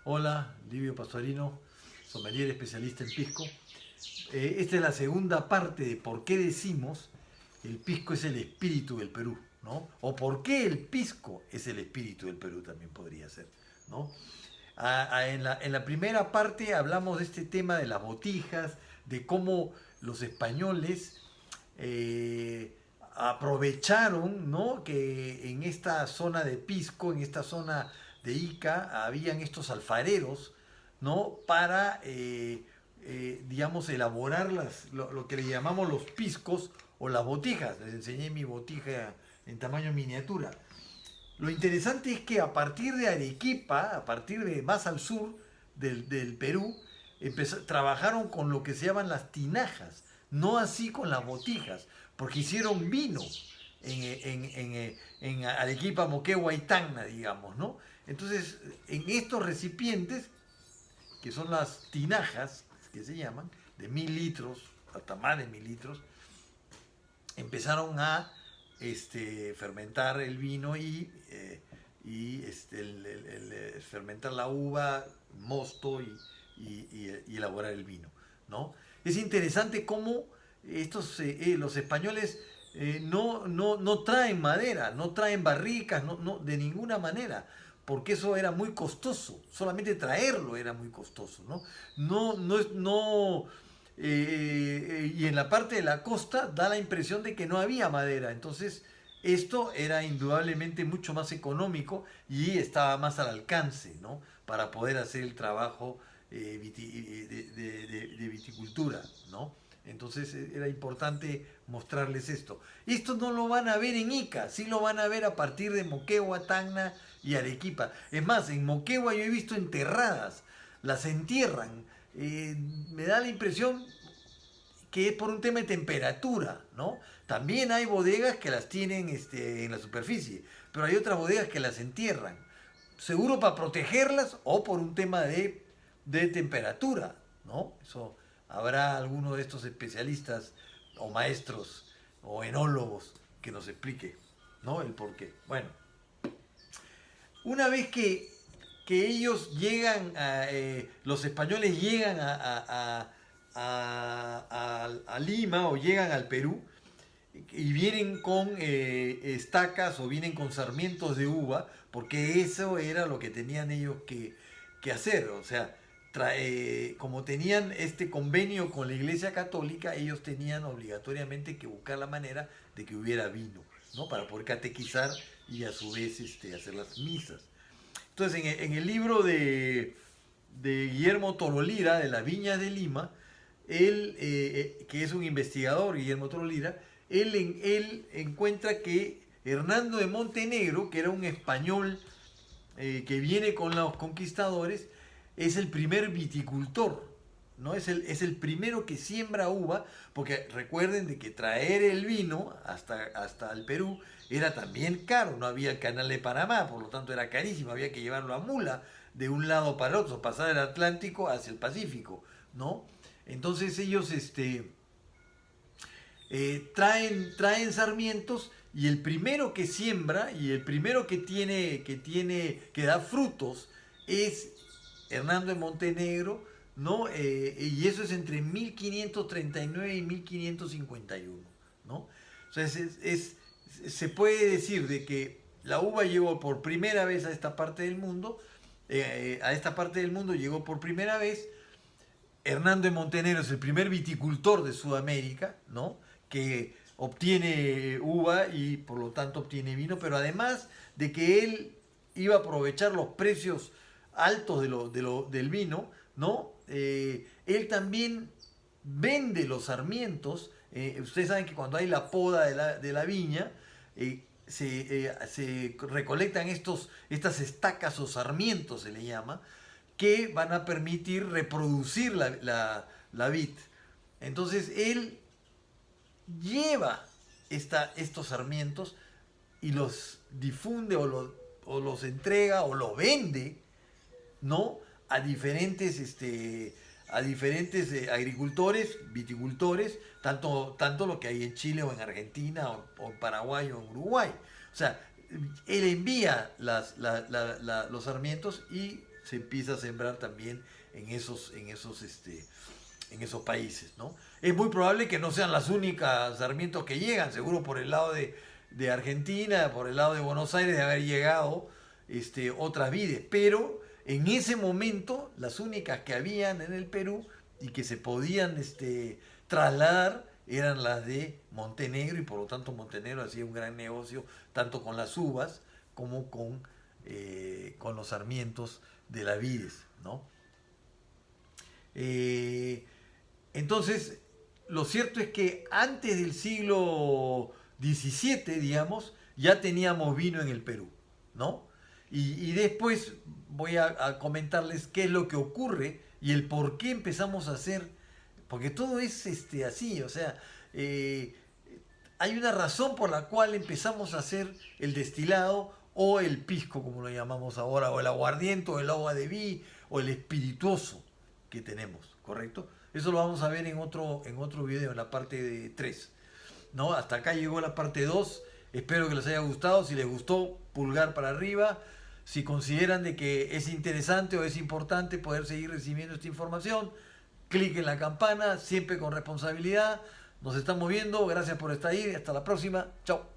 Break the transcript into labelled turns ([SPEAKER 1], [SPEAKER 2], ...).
[SPEAKER 1] Hola, Livio Pastorino, sommelier especialista en pisco. Esta es la segunda parte de por qué decimos el pisco es el espíritu del Perú, ¿no? O por qué el pisco es el espíritu del Perú también podría ser, ¿no? En la primera parte hablamos de este tema de las botijas, de cómo los españoles aprovecharon, ¿no? Que en esta zona de Pisco, en esta zona de Ica, habían estos alfareros, ¿no? Para, digamos, elaborar lo que le llamamos los piscos o las botijas. Les enseñé mi botija en tamaño miniatura. Lo interesante es que a partir de Arequipa, a partir de más al sur del Perú, trabajaron con lo que se llaman las tinajas, no así con las botijas, porque hicieron vino en Arequipa, Moquegua y Tacna, digamos, ¿no? Entonces, en estos recipientes, que son las tinajas, que se llaman, de 1000 litros, hasta más de 1000 litros, empezaron a fermentar el vino y fermentar la uva, mosto y elaborar el vino, ¿no? Es interesante cómo los españoles no traen madera, no traen barricas, de ninguna manera, porque eso era muy costoso, solamente traerlo era muy costoso, ¿no? Y en la parte de la costa da la impresión de que no había madera, entonces esto era indudablemente mucho más económico y estaba más al alcance, ¿no? Para poder hacer el trabajo de viticultura, ¿no? Entonces era importante mostrarles esto. Esto no lo van a ver en Ica, sí lo van a ver a partir de Moquegua, Tacna y Arequipa. Es más, en Moquegua yo he visto enterradas, las entierran. Me da la impresión que es por un tema de temperatura, ¿no? También hay bodegas que las tienen en la superficie, pero hay otras bodegas que las entierran. Seguro para protegerlas o por un tema de temperatura, ¿no? Eso habrá alguno de estos especialistas o maestros o enólogos que nos explique, ¿no? El por qué. Bueno, una vez que ellos llegan, los españoles llegan a Lima o llegan al Perú y vienen con estacas o vienen con sarmientos de uva, porque eso era lo que tenían ellos que hacer. O sea, como tenían este convenio con la Iglesia Católica, ellos tenían obligatoriamente que buscar la manera de que hubiera vino, ¿no? Para poder catequizar y a su vez hacer las misas. Entonces, en el libro de Guillermo Torolira, de las Viñas de Lima, él, que es un investigador, Guillermo Torolira, él encuentra que Hernando de Montenegro, que era un español que viene con los conquistadores, es el primer viticultor, ¿no? Es el primero que siembra uva, porque recuerden de que traer el vino hasta el Perú era también caro, no había el canal de Panamá, por lo tanto era carísimo, había que llevarlo a mula de un lado para otro, pasar el Atlántico hacia el Pacífico, ¿no? Entonces ellos traen sarmientos y el primero que siembra y el primero que da frutos es Hernando de Montenegro, ¿no? Y eso es entre 1539 y 1551, ¿no? Entonces se puede decir de que la uva llegó por primera vez a esta parte del mundo, llegó por primera vez. Hernando de Montenegro es el primer viticultor de Sudamérica, ¿no? Que obtiene uva y por lo tanto obtiene vino, pero además de que él iba a aprovechar los precios altos del vino, ¿no? Él también vende los sarmientos. Ustedes saben que cuando hay la poda de la viña, se recolectan estas estacas o sarmientos, se le llama, que van a permitir reproducir la vid. Entonces él lleva estos sarmientos y los difunde o los entrega o los vende, ¿no? A diferentes agricultores, viticultores, tanto lo que hay en Chile o en Argentina o en Paraguay o en Uruguay. O sea, él envía los sarmientos y se empieza a sembrar también en esos países, ¿no? Es muy probable que no sean las únicas sarmientos que llegan, seguro por el lado de Argentina, por el lado de Buenos Aires, de haber llegado otras vides, pero en ese momento las únicas que habían en el Perú y que se podían trasladar eran las de Montenegro, y por lo tanto Montenegro hacía un gran negocio tanto con las uvas como con los sarmientos de las vides, ¿no? Entonces, lo cierto es que antes del siglo XVII, digamos, ya teníamos vino en el Perú, ¿no? Y después voy a comentarles qué es lo que ocurre y el por qué empezamos a hacer, porque todo es así, o sea, hay una razón por la cual empezamos a hacer el destilado o el pisco, como lo llamamos ahora, o el aguardiente, o el agua de vi, o el espirituoso que tenemos, ¿correcto? Eso lo vamos a ver en otro video, en la parte de 3. ¿No? Hasta acá llegó la parte 2. Espero que les haya gustado. Si les gustó, pulgar para arriba. Si consideran de que es interesante o es importante poder seguir recibiendo esta información, clic en la campana, siempre con responsabilidad. Nos estamos viendo. Gracias por estar ahí. Hasta la próxima. Chao.